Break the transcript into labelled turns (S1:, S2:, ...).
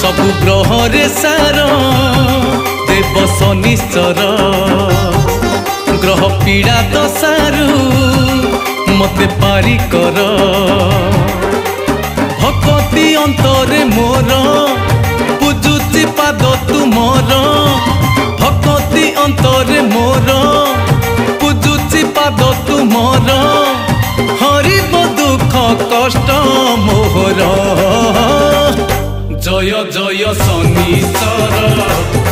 S1: सबु ग्रहरे सार देव शनिश्चर ग्रह पीड़ा दशारु मते पारी कर भक्ति अंतरे मोर पूजुची पाद तुमर भक्ति अंतरे मोर पूजुची पाद तुमर हरिब दुख कष्ट मोहर जय जय शनिश्चर